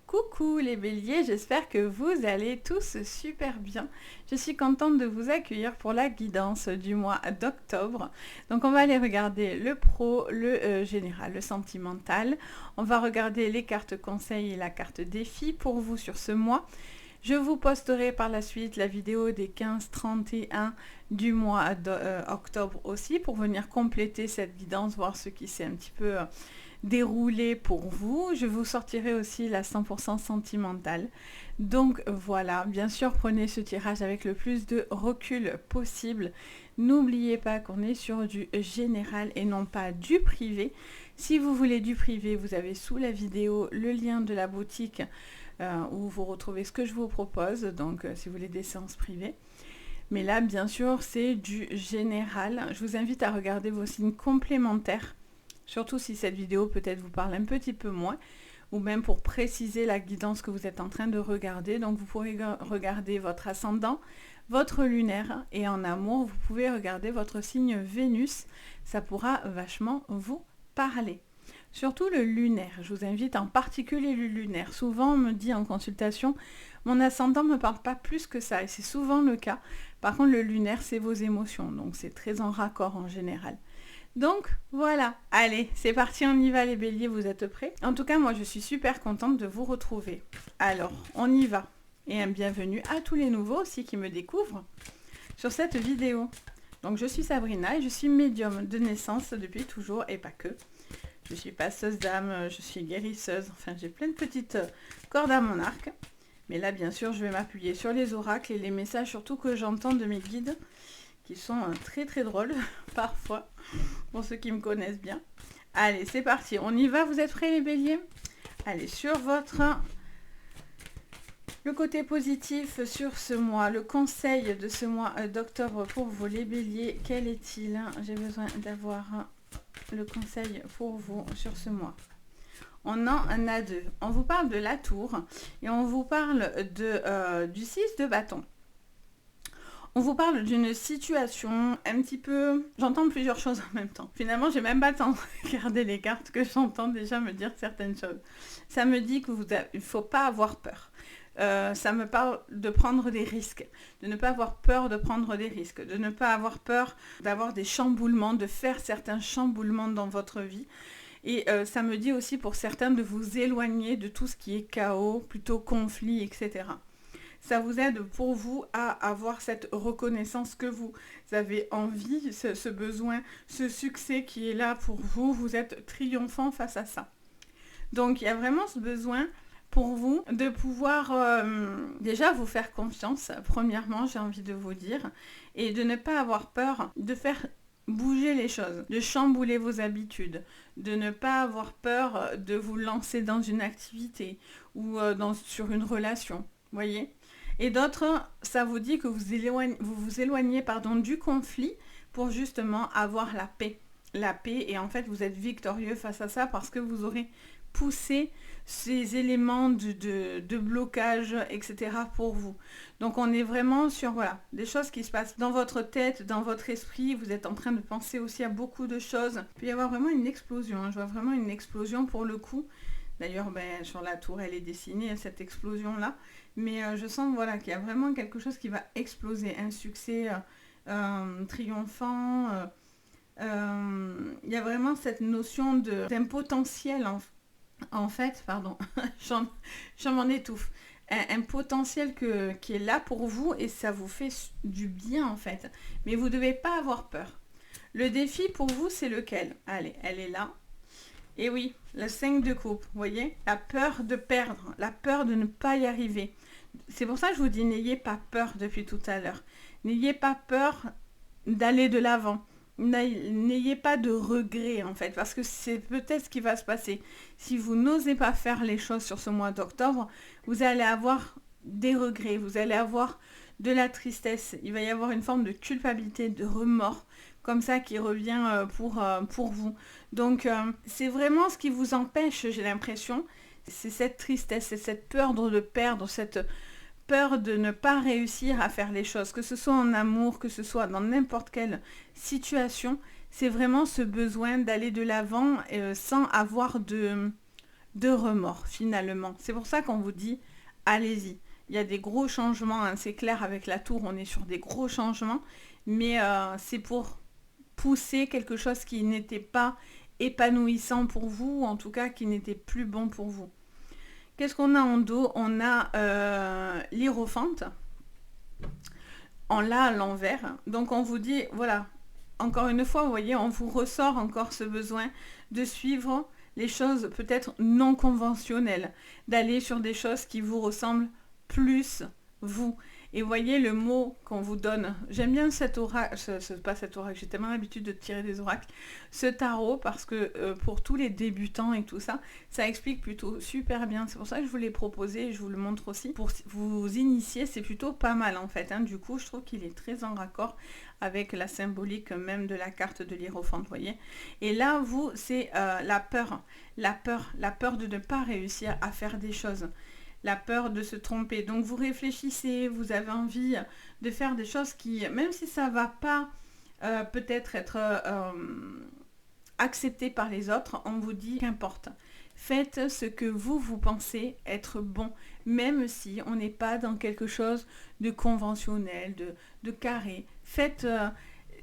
Coucou les béliers, j'espère que vous allez tous super bien. Je suis contente de vous accueillir pour la guidance du mois d'octobre. Donc on va aller regarder le pro, le général, le sentimental. On va regarder les cartes conseils et la carte défi pour vous sur ce mois. Je vous posterai par la suite la vidéo des 15-31 du mois d'octobre aussi pour venir compléter cette guidance, voir ce qui s'est un petit peu déroulé pour vous. Je vous sortirai aussi la 100% sentimentale. Donc voilà, bien sûr prenez ce tirage avec le plus de recul possible. N'oubliez pas qu'on est sur du général et non pas du privé. Si vous voulez du privé, vous avez sous la vidéo le lien de la boutique où vous retrouvez ce que je vous propose, donc si vous voulez des séances privées. Mais là, bien sûr, c'est du général. Je vous invite à regarder vos signes complémentaires, surtout si cette vidéo peut-être vous parle un petit peu moins, ou même pour préciser la guidance que vous êtes en train de regarder. Donc vous pourrez regarder votre ascendant, votre lunaire, et en amour, vous pouvez regarder votre signe Vénus. Ça pourra vachement vous parler. Surtout le lunaire, je vous invite en particulier le lunaire. Souvent on me dit en consultation, mon ascendant ne me parle pas plus que ça, et c'est souvent le cas. Par contre le lunaire c'est vos émotions, donc c'est très en raccord en général. Donc voilà, allez, c'est parti, on y va les béliers, vous êtes prêts? En tout cas moi je suis super contente de vous retrouver. Alors on y va, et un bienvenue à tous les nouveaux aussi qui me découvrent sur cette vidéo. Donc je suis Sabrina et je suis médium de naissance depuis toujours, et pas que. Je suis passeuse d'âme, je suis guérisseuse, enfin j'ai plein de petites cordes à mon arc. Mais là bien sûr je vais m'appuyer sur les oracles et les messages surtout que j'entends de mes guides, qui sont très très drôles parfois, pour ceux qui me connaissent bien. Allez c'est parti, on y va, vous êtes prêts les béliers? Allez, sur le côté positif sur ce mois, le conseil de ce mois d'octobre pour vous les béliers, quel est-il? J'ai besoin d'avoir le conseil pour vous sur ce mois. On en a deux. On vous parle de la tour et on vous parle du 6 de bâton. On vous parle d'une situation un petit peu... J'entends plusieurs choses en même temps. Finalement, j'ai même pas le temps de regarder les cartes que j'entends déjà me dire certaines choses. Ça me dit qu'il ne faut pas avoir peur. Ça me parle de prendre des risques, de ne pas avoir peur de prendre des risques, de ne pas avoir peur d'avoir des chamboulements, de faire certains chamboulements dans votre vie. Et ça me dit aussi pour certains de vous éloigner de tout ce qui est chaos, plutôt conflit, etc. Ça vous aide pour vous à avoir cette reconnaissance que vous avez envie, ce besoin, ce succès qui est là pour vous. Vous êtes triomphant face à ça. Donc il y a vraiment ce besoin pour vous de pouvoir déjà vous faire confiance, premièrement j'ai envie de vous dire, et de ne pas avoir peur de faire bouger les choses, de chambouler vos habitudes, de ne pas avoir peur de vous lancer dans une activité ou sur une relation, voyez. Et d'autres, ça vous dit que vous vous éloignez du conflit pour justement avoir la paix. La paix, et en fait vous êtes victorieux face à ça parce que vous aurez poussé ces éléments de blocage, etc. pour vous. Donc on est vraiment sur des choses qui se passent dans votre tête, dans votre esprit. Vous êtes en train de penser aussi à beaucoup de choses. Il peut y avoir vraiment une explosion. Je vois vraiment une explosion pour le coup. D'ailleurs, sur la tour, elle est dessinée, cette explosion-là. Mais je sens qu'il y a vraiment quelque chose qui va exploser. Un succès triomphant. Il y a vraiment cette notion d'un potentiel en fait, pardon, je m'en étouffe. Un potentiel qui est là pour vous et ça vous fait du bien en fait. Mais vous ne devez pas avoir peur. Le défi pour vous, c'est lequel? Allez, elle est là. Et oui, le 5 de coupe, vous voyez? La peur de perdre, la peur de ne pas y arriver. C'est pour ça que je vous dis, n'ayez pas peur depuis tout à l'heure. N'ayez pas peur d'aller de l'avant. N'ayez pas de regrets en fait, parce que c'est peut-être ce qui va se passer. Si vous n'osez pas faire les choses sur ce mois d'octobre, vous allez avoir des regrets, vous allez avoir de la tristesse, il va y avoir une forme de culpabilité, de remords, comme ça qui revient pour vous. Donc c'est vraiment ce qui vous empêche, j'ai l'impression, c'est cette tristesse, c'est cette peur de perdre, cette peur de ne pas réussir à faire les choses, que ce soit en amour, que ce soit dans n'importe quelle situation, c'est vraiment ce besoin d'aller de l'avant sans avoir de de remords finalement. C'est pour ça qu'on vous dit, allez-y. Il y a des gros changements, hein, c'est clair, avec la tour, on est sur des gros changements, mais c'est pour pousser quelque chose qui n'était pas épanouissant pour vous, ou en tout cas qui n'était plus bon pour vous. Qu'est-ce qu'on a en dos? On a l'Hiérophante. On l'a à l'envers. Donc on vous dit, voilà, encore une fois, vous voyez, on vous ressort encore ce besoin de suivre les choses peut-être non conventionnelles, d'aller sur des choses qui vous ressemblent plus vous. Et voyez le mot qu'on vous donne. J'aime bien cet oracle, pas cet oracle, j'ai tellement l'habitude de tirer des oracles, ce tarot, parce que pour tous les débutants et tout ça, ça explique plutôt super bien. C'est pour ça que je vous l'ai proposé et je vous le montre aussi. Pour vous initier, c'est plutôt pas mal en fait. Hein. Du coup, je trouve qu'il est très en raccord avec la symbolique même de la carte de l'Hiérophante, vous voyez. Et là, vous, c'est la peur de ne pas réussir à faire des choses. La peur de se tromper. Donc vous réfléchissez, vous avez envie de faire des choses qui, même si ça ne va pas peut-être être accepté par les autres, on vous dit qu'importe. Faites ce que vous pensez être bon, même si on n'est pas dans quelque chose de conventionnel, de carré. Faites,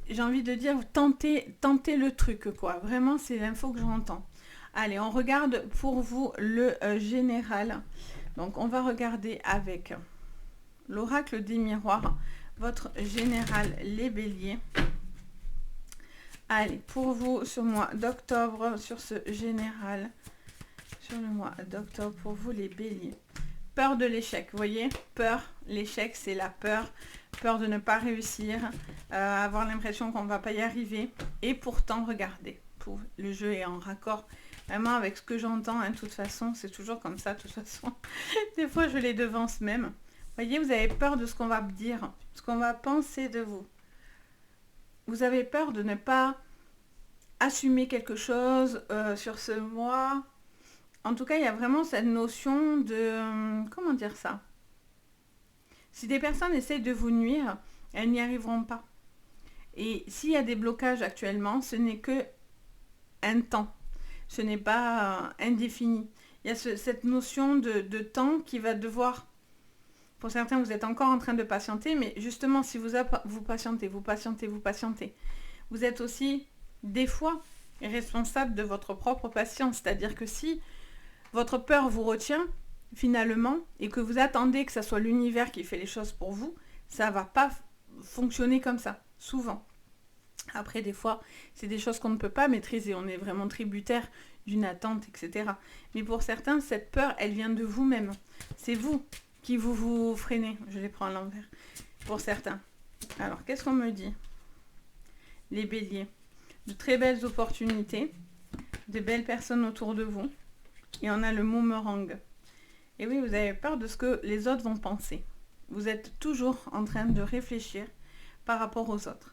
j'ai envie de dire, tentez le truc, quoi. Vraiment, c'est l'info que j'entends. Allez, on regarde pour vous le général. Donc, on va regarder avec l'oracle des miroirs, votre général, les béliers. Allez, pour vous, sur le mois d'octobre, sur ce général, sur le mois d'octobre, pour vous, les béliers. Peur de l'échec, vous voyez? Peur, l'échec, c'est la peur. Peur de ne pas réussir, avoir l'impression qu'on ne va pas y arriver. Et pourtant, regardez, le jeu est en raccord vraiment avec ce que j'entends, hein, de toute façon, c'est toujours comme ça, de toute façon. Des fois, je les devance même. Vous voyez, vous avez peur de ce qu'on va dire, ce qu'on va penser de vous. Vous avez peur de ne pas assumer quelque chose sur ce mois. En tout cas, il y a vraiment cette notion de... comment dire ça? Si des personnes essayent de vous nuire, elles n'y arriveront pas. Et s'il y a des blocages actuellement, ce n'est que un temps. Ce n'est pas indéfini. Il y a cette notion de temps qui va devoir... Pour certains, vous êtes encore en train de patienter, mais justement, si vous patientez, vous êtes aussi, des fois, responsable de votre propre patience. C'est-à-dire que si votre peur vous retient, finalement, et que vous attendez que ce soit l'univers qui fait les choses pour vous, ça ne va pas fonctionner comme ça, souvent. Après, des fois, c'est des choses qu'on ne peut pas maîtriser. On est vraiment tributaire d'une attente, etc. Mais pour certains, cette peur, elle vient de vous-même. C'est vous qui vous freinez. Je les prends à l'envers. Pour certains. Alors, qu'est-ce qu'on me dit? Les béliers. De très belles opportunités. De belles personnes autour de vous. Et on a le boomerang. Et oui, vous avez peur de ce que les autres vont penser. Vous êtes toujours en train de réfléchir par rapport aux autres.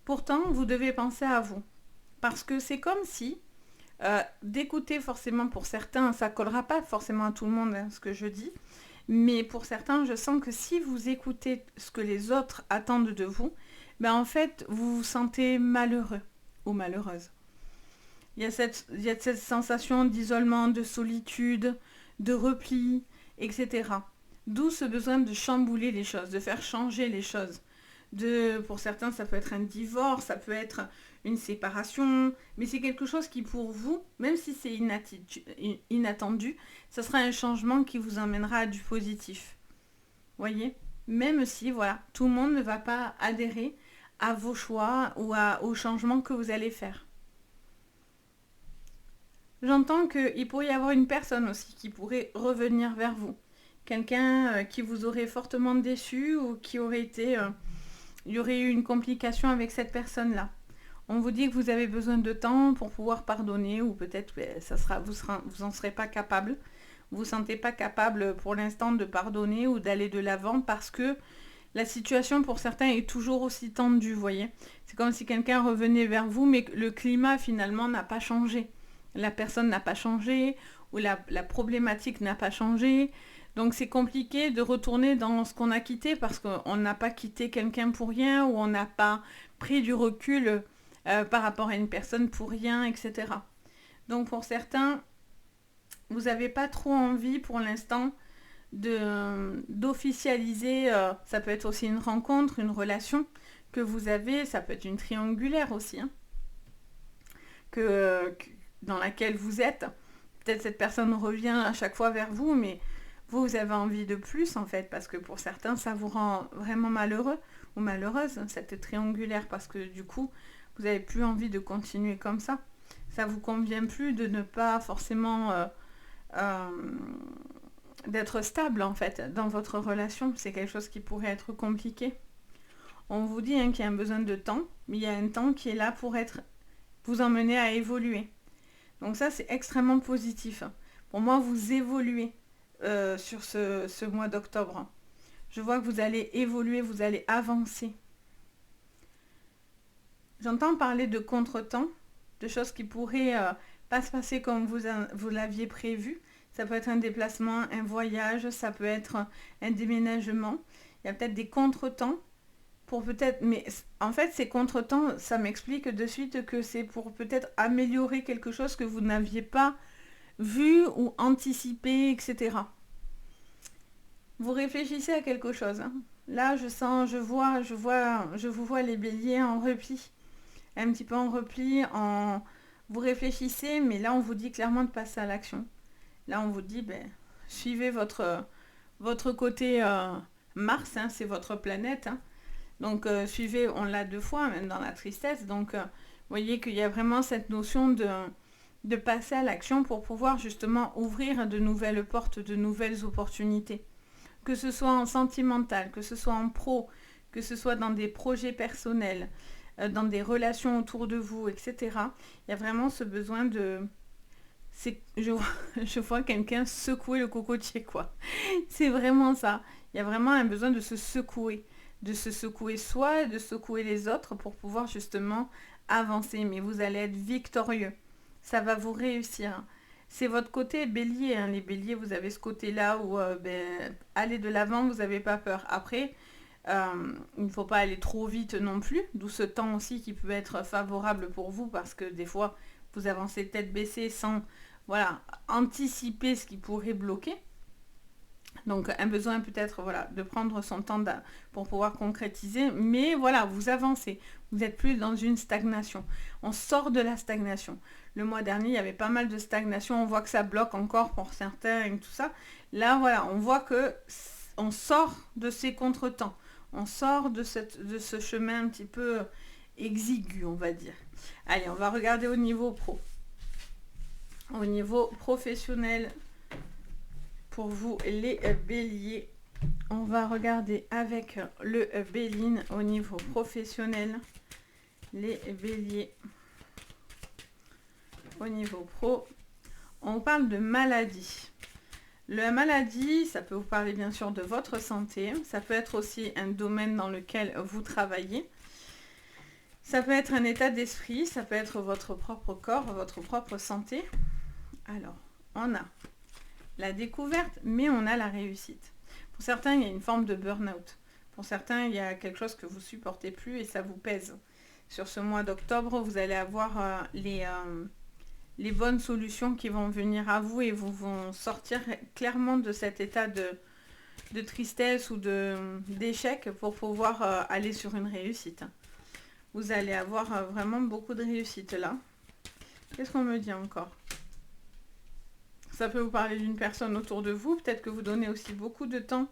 Pourtant, vous devez penser à vous. Parce que c'est comme si, d'écouter forcément pour certains, ça ne collera pas forcément à tout le monde, hein, ce que je dis, mais pour certains, je sens que si vous écoutez ce que les autres attendent de vous, ben en fait, vous vous sentez malheureux ou malheureuse. Il y a cette sensation d'isolement, de solitude, de repli, etc. D'où ce besoin de chambouler les choses, de faire changer les choses. Pour certains, ça peut être un divorce, ça peut être une séparation, mais c'est quelque chose qui pour vous, même si c'est inattendu, ça sera un changement qui vous emmènera à du positif. Voyez? Même si, voilà, tout le monde ne va pas adhérer à vos choix ou aux changements que vous allez faire. J'entends qu'il pourrait y avoir une personne aussi qui pourrait revenir vers vous. Quelqu'un qui vous aurait fortement déçu ou qui aurait été... il y aurait eu une complication avec cette personne-là. On vous dit que vous avez besoin de temps pour pouvoir pardonner ou peut-être vous n'en serez pas capable. Vous ne vous sentez pas capable pour l'instant de pardonner ou d'aller de l'avant parce que la situation pour certains est toujours aussi tendue, vous voyez. C'est comme si quelqu'un revenait vers vous mais le climat finalement n'a pas changé. La personne n'a pas changé ou la problématique n'a pas changé. Donc c'est compliqué de retourner dans ce qu'on a quitté parce qu'on n'a pas quitté quelqu'un pour rien ou on n'a pas pris du recul par rapport à une personne pour rien, etc. Donc pour certains, vous n'avez pas trop envie pour l'instant d'officialiser, ça peut être aussi une rencontre, une relation que vous avez, ça peut être une triangulaire aussi, hein, dans laquelle vous êtes. Peut-être cette personne revient à chaque fois vers vous, mais vous avez envie de plus en fait, parce que pour certains, ça vous rend vraiment malheureux ou malheureuse, cette triangulaire, parce que du coup, vous n'avez plus envie de continuer comme ça. Ça vous convient plus de ne pas forcément d'être stable en fait dans votre relation. C'est quelque chose qui pourrait être compliqué. On vous dit hein, qu'il y a un besoin de temps, mais il y a un temps qui est là pour vous emmener à évoluer. Donc ça, c'est extrêmement positif. Pour moi, vous évoluez sur ce mois d'octobre. Je vois que vous allez évoluer, vous allez avancer. J'entends parler de contretemps, de choses qui pourraient pas se passer comme vous l'aviez prévu. Ça peut être un déplacement, un voyage, ça peut être un déménagement. Il y a peut-être des contretemps pour peut-être... Mais en fait, ces contretemps, ça m'explique de suite que c'est pour peut-être améliorer quelque chose que vous n'aviez pas vu ou anticipé, etc. Vous réfléchissez à quelque chose. Hein. Là, je vous vois les béliers en repli. Un petit peu en repli, vous réfléchissez, mais là, on vous dit clairement de passer à l'action. Là, on vous dit, suivez votre côté Mars, hein, c'est votre planète. Hein. Donc, suivez, on l'a 2 fois, même dans la tristesse. Donc, vous voyez qu'il y a vraiment cette notion de passer à l'action pour pouvoir justement ouvrir de nouvelles portes, de nouvelles opportunités. Que ce soit en sentimental, que ce soit en pro, que ce soit dans des projets personnels, dans des relations autour de vous, etc. Il y a vraiment ce besoin de... Je vois quelqu'un secouer le cocotier, quoi. C'est vraiment ça. Il y a vraiment un besoin de se secouer soi et de secouer les autres pour pouvoir justement avancer. Mais vous allez être victorieux. Ça va vous réussir. C'est votre côté bélier. Hein. Les béliers, vous avez ce côté-là où aller de l'avant, vous n'avez pas peur. Après, il ne faut pas aller trop vite non plus. D'où ce temps aussi qui peut être favorable pour vous parce que des fois, vous avancez tête baissée sans anticiper ce qui pourrait bloquer. Donc un besoin peut-être de prendre son temps pour pouvoir concrétiser, mais voilà, vous avancez, vous n'êtes plus dans une stagnation. On sort de la stagnation. Le mois dernier, il y avait pas mal de stagnation, on voit que ça bloque encore pour certains et tout ça. Là, voilà, on voit que on sort de ces contretemps, on sort de ce chemin un petit peu exigu, on va dire. Allez, on va regarder au niveau pro. Au niveau professionnel, pour vous les béliers, on va regarder avec le béline au niveau professionnel. Les béliers au niveau pro, on parle de maladie. La maladie, ça peut vous parler bien sûr de votre santé, ça peut être aussi un domaine dans lequel vous travaillez. Ça peut être un état d'esprit, ça peut être votre propre corps, votre propre santé. Alors, on a la découverte, mais on a la réussite. Pour certains, il y a une forme de burn-out. Pour certains, il y a quelque chose que vous supportez plus et ça vous pèse. Sur ce mois d'octobre, vous allez avoir les bonnes solutions qui vont venir à vous et vous vont sortir clairement de cet état de tristesse ou d'échec pour pouvoir aller sur une réussite. Vous allez avoir vraiment beaucoup de réussite là. Qu'est-ce qu'on me dit encore ? Ça peut vous parler d'une personne autour de vous. Peut-être que vous donnez aussi beaucoup de temps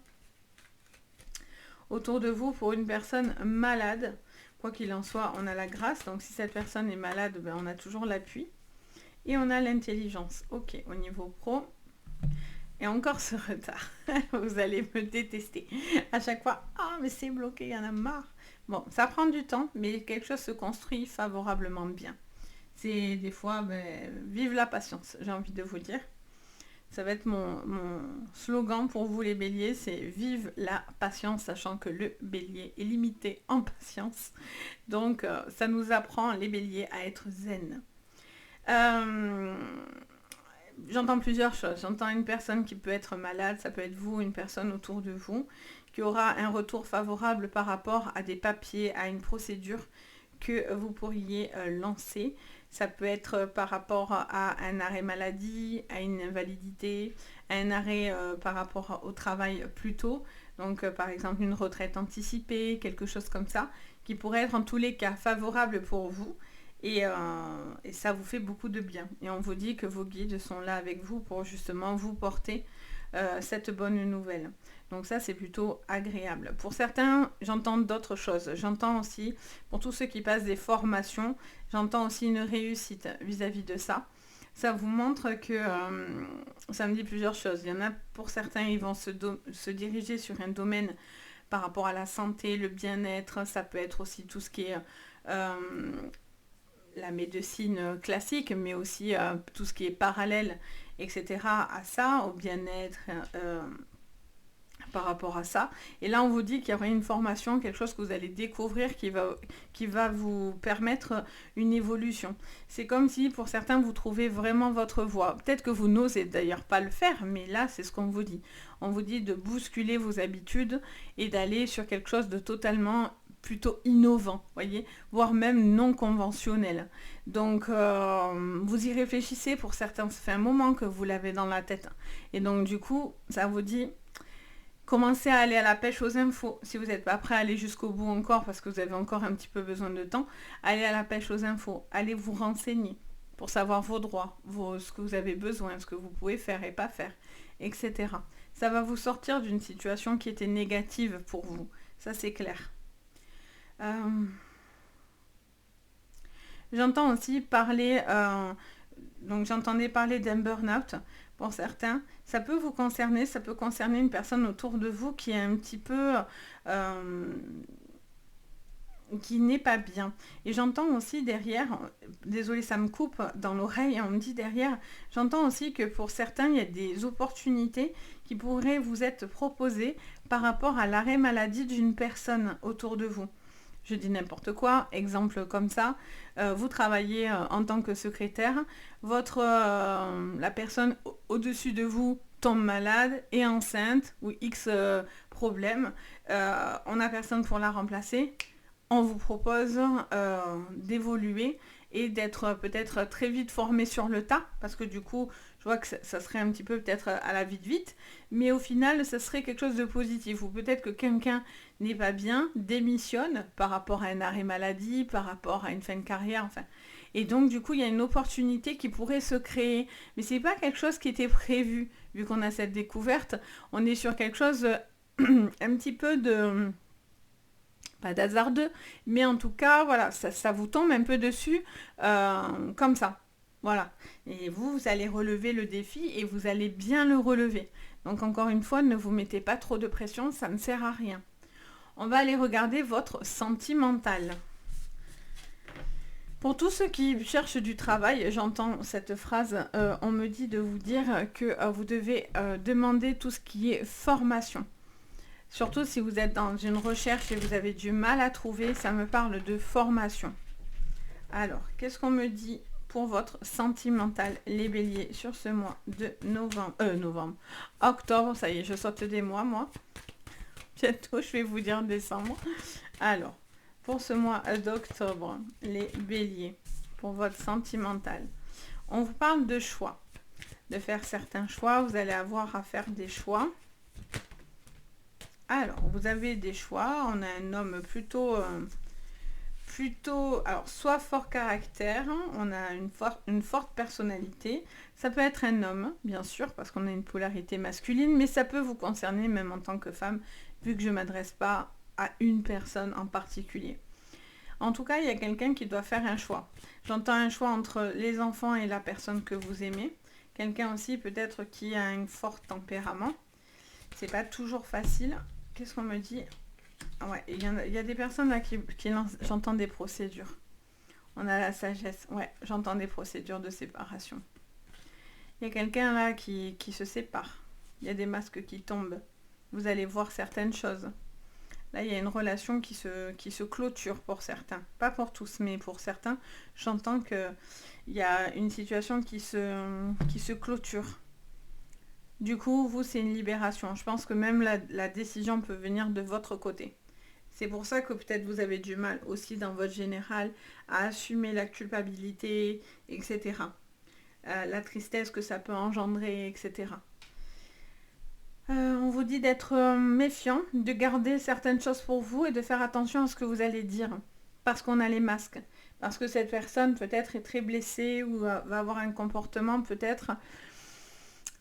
autour de vous pour une personne malade. Quoi qu'il en soit, on a la grâce. Donc si cette personne est malade, on a toujours l'appui. Et on a l'intelligence. Ok, au niveau pro. Et encore ce retard. Vous allez me détester. À chaque fois, mais c'est bloqué, il y en a marre. Bon, ça prend du temps, mais quelque chose se construit favorablement bien. C'est des fois, vive la patience, j'ai envie de vous dire. Ça va être mon slogan pour vous les béliers, c'est vive la patience, sachant que le bélier est limité en patience. Donc ça nous apprend les béliers à être zen. J'entends plusieurs choses. J'entends une personne qui peut être malade, ça peut être vous, une personne autour de vous, qui aura un retour favorable par rapport à des papiers, à une procédure que vous pourriez lancer. Ça peut être par rapport à un arrêt maladie, à une invalidité, à un arrêt par rapport au travail plus tôt. Donc par exemple une retraite anticipée, quelque chose comme ça, qui pourrait être en tous les cas favorable pour vous. Et ça vous fait beaucoup de bien. Et on vous dit que vos guides sont là avec vous pour justement vous porter cette bonne nouvelle. Donc ça, c'est plutôt agréable. Pour certains, j'entends d'autres choses. J'entends aussi, pour tous ceux qui passent des formations, j'entends aussi une réussite vis-à-vis de ça. Ça vous montre que ça me dit plusieurs choses. Il y en a pour certains, ils vont se diriger sur un domaine par rapport à la santé, le bien-être. Ça peut être aussi tout ce qui est la médecine classique, mais aussi tout ce qui est parallèle, etc. à ça, au bien-être par rapport à ça. Et là, on vous dit qu'il y aurait une formation, quelque chose que vous allez découvrir qui va vous permettre une évolution. C'est comme si, pour certains, vous trouvez vraiment votre voie. Peut-être que vous n'osez d'ailleurs pas le faire, mais là, c'est ce qu'on vous dit. On vous dit de bousculer vos habitudes et d'aller sur quelque chose de totalement plutôt innovant, voyez, voire même non conventionnel. Donc, vous y réfléchissez. Pour certains, ça fait un moment que vous l'avez dans la tête. Et donc, du coup, ça vous dit... Commencez à aller à la pêche aux infos. Si vous n'êtes pas prêt à aller jusqu'au bout encore, parce que vous avez encore un petit peu besoin de temps, allez à la pêche aux infos. Allez vous renseigner pour savoir vos droits, ce que vous avez besoin, ce que vous pouvez faire et pas faire, etc. Ça va vous sortir d'une situation qui était négative pour vous. Ça, c'est clair. J'entends aussi parler... donc, j'entendais parler d'un burn-out. Pour certains, ça peut vous concerner, ça peut concerner une personne autour de vous qui est un petit peu... qui n'est pas bien. Et j'entends aussi derrière, désolé ça me coupe dans l'oreille, on me dit derrière, j'entends aussi que pour certains, il y a des opportunités qui pourraient vous être proposées par rapport à l'arrêt maladie d'une personne autour de vous. Je dis n'importe quoi, exemple comme ça, vous travaillez en tant que secrétaire, la personne au-dessus de vous tombe malade, est enceinte ou X problème, on n'a personne pour la remplacer, on vous propose d'évoluer et d'être peut-être très vite formé sur le tas, parce que du coup, je vois que ça serait un petit peu peut-être à la vite, mais au final, ça serait quelque chose de positif, ou peut-être que quelqu'un n'est pas bien, démissionne par rapport à un arrêt maladie, par rapport à une fin de carrière, enfin. Et donc, du coup, il y a une opportunité qui pourrait se créer, mais c'est pas quelque chose qui était prévu, vu qu'on a cette découverte, on est sur quelque chose un petit peu de... pas d'hasardeux, mais en tout cas, voilà, ça vous tombe un peu dessus, comme ça. Voilà. Et vous allez relever le défi et vous allez bien le relever. Donc encore une fois, ne vous mettez pas trop de pression, ça ne sert à rien. On va aller regarder votre sentimental. Pour tous ceux qui cherchent du travail, j'entends cette phrase, on me dit de vous dire que vous devez demander tout ce qui est formation. Surtout si vous êtes dans une recherche et vous avez du mal à trouver, ça me parle de formation. Alors, qu'est-ce qu'on me dit pour votre sentimental, les béliers, sur ce mois de octobre, ça y est, je saute des mois, moi. Bientôt, je vais vous dire décembre. Alors, pour ce mois d'octobre, les béliers, pour votre sentimental, on vous parle de choix, de faire certains choix, vous allez avoir à faire des choix. Alors, vous avez des choix, on a un homme plutôt, alors soit fort caractère, on a une forte personnalité, ça peut être un homme, bien sûr, parce qu'on a une polarité masculine, mais ça peut vous concerner même en tant que femme, vu que je ne m'adresse pas à une personne en particulier. En tout cas, il y a quelqu'un qui doit faire un choix. J'entends un choix entre les enfants et la personne que vous aimez. Quelqu'un aussi peut-être qui a un fort tempérament. C'est pas toujours facile. Qu'est-ce qu'on me dit ? Ouais, il y a des personnes là qui lancent, j'entends des procédures. On a la sagesse. Ouais, j'entends des procédures de séparation. Il y a quelqu'un là qui se sépare. Il y a des masques qui tombent. Vous allez voir certaines choses. Là, il y a une relation qui se clôture pour certains. Pas pour tous, mais pour certains. J'entends qu'il y a une situation qui se clôture. Du coup, vous, c'est une libération. Je pense que même la décision peut venir de votre côté. C'est pour ça que peut-être vous avez du mal aussi dans votre général à assumer la culpabilité, etc. La tristesse que ça peut engendrer, etc. On vous dit d'être méfiant, de garder certaines choses pour vous et de faire attention à ce que vous allez dire. Parce qu'on a les masques. Parce que cette personne peut-être est très blessée ou va avoir un comportement peut-être,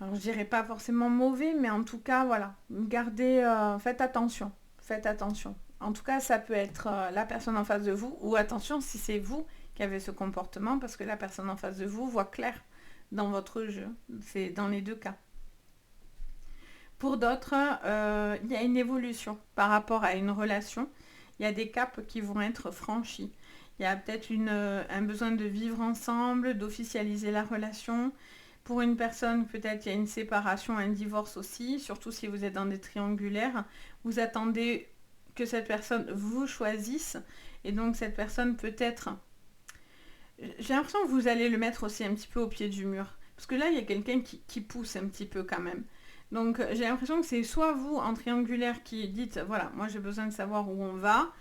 alors je dirais pas forcément mauvais, mais en tout cas, voilà. Gardez, faites attention. Faites attention. En tout cas, ça peut être la personne en face de vous, ou attention si c'est vous qui avez ce comportement, parce que la personne en face de vous voit clair dans votre jeu. C'est dans les deux cas. Pour d'autres, il y a une évolution par rapport à une relation. Il y a des caps qui vont être franchis. Il y a peut-être un besoin de vivre ensemble, d'officialiser la relation. Pour une personne, peut-être il y a une séparation, un divorce aussi, surtout si vous êtes dans des triangulaires. Vous attendez que cette personne vous choisisse. Et donc cette personne peut-être... J'ai l'impression que vous allez le mettre aussi un petit peu au pied du mur. Parce que là, il y a quelqu'un qui pousse un petit peu quand même. Donc j'ai l'impression que c'est soit vous en triangulaire qui dites, voilà, moi j'ai besoin de savoir où on va.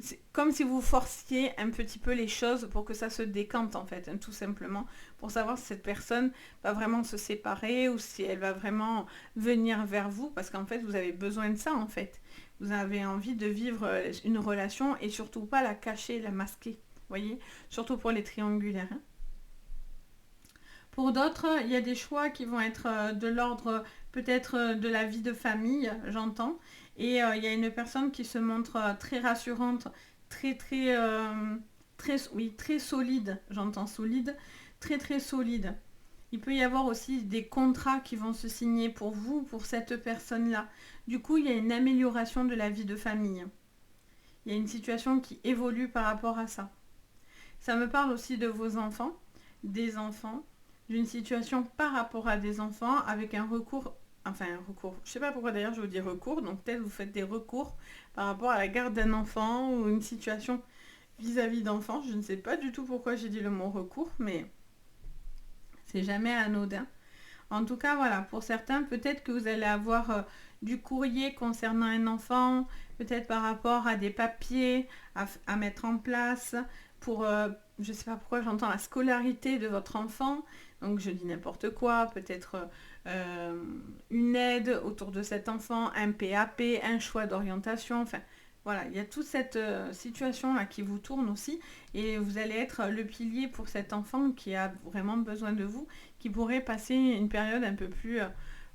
C'est comme si vous forciez un petit peu les choses pour que ça se décante en fait, hein, tout simplement, pour savoir si cette personne va vraiment se séparer ou si elle va vraiment venir vers vous, parce qu'en fait vous avez besoin de ça en fait. Vous avez envie de vivre une relation et surtout pas la cacher, la masquer, voyez, surtout pour les triangulaires. Hein. Pour d'autres, il y a des choix qui vont être de l'ordre peut-être de la vie de famille, j'entends. Et il y a une personne qui se montre très rassurante, très solide, j'entends solide, très solide. Il peut y avoir aussi des contrats qui vont se signer pour vous, pour cette personne-là. Du coup, il y a une amélioration de la vie de famille. Il y a une situation qui évolue par rapport à ça. Ça me parle aussi de vos enfants, des enfants, d'une situation par rapport à des enfants avec un recours, enfin un recours, je ne sais pas pourquoi d'ailleurs je vous dis recours, donc peut-être vous faites des recours par rapport à la garde d'un enfant ou une situation vis-à-vis d'enfants, je ne sais pas du tout pourquoi j'ai dit le mot recours, mais c'est jamais anodin. En tout cas, voilà, pour certains, peut-être que vous allez avoir du courrier concernant un enfant, peut-être par rapport à des papiers à mettre en place pour, je ne sais pas pourquoi j'entends la scolarité de votre enfant, donc je dis n'importe quoi, peut-être une aide autour de cet enfant, un PAP, un choix d'orientation, enfin voilà, il y a toute cette situation-là qui vous tourne aussi et vous allez être le pilier pour cet enfant qui a vraiment besoin de vous, qui pourrait passer une période un peu plus,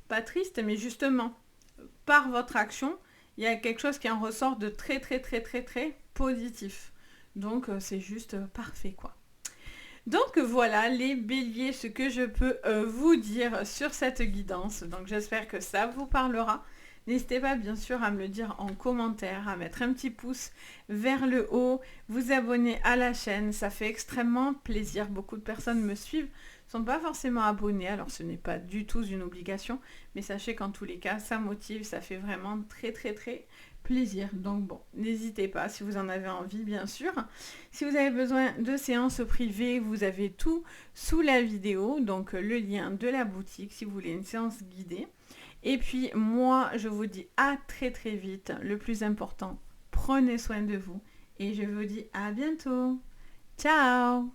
pas triste, mais justement, par votre action, il y a quelque chose qui en ressort de très positif. Donc c'est juste parfait quoi. Donc voilà les béliers, ce que je peux vous dire sur cette guidance. Donc j'espère que ça vous parlera. N'hésitez pas bien sûr à me le dire en commentaire, à mettre un petit pouce vers le haut, vous abonner à la chaîne, ça fait extrêmement plaisir. Beaucoup de personnes me suivent, ne sont pas forcément abonnées, alors ce n'est pas du tout une obligation, mais sachez qu'en tous les cas, ça motive, ça fait vraiment très plaisir. Donc bon, n'hésitez pas si vous en avez envie, bien sûr. Si vous avez besoin de séances privées, vous avez tout sous la vidéo, donc le lien de la boutique si vous voulez une séance guidée. Et puis moi, je vous dis à très vite. Le plus important, prenez soin de vous. Et je vous dis à bientôt. Ciao!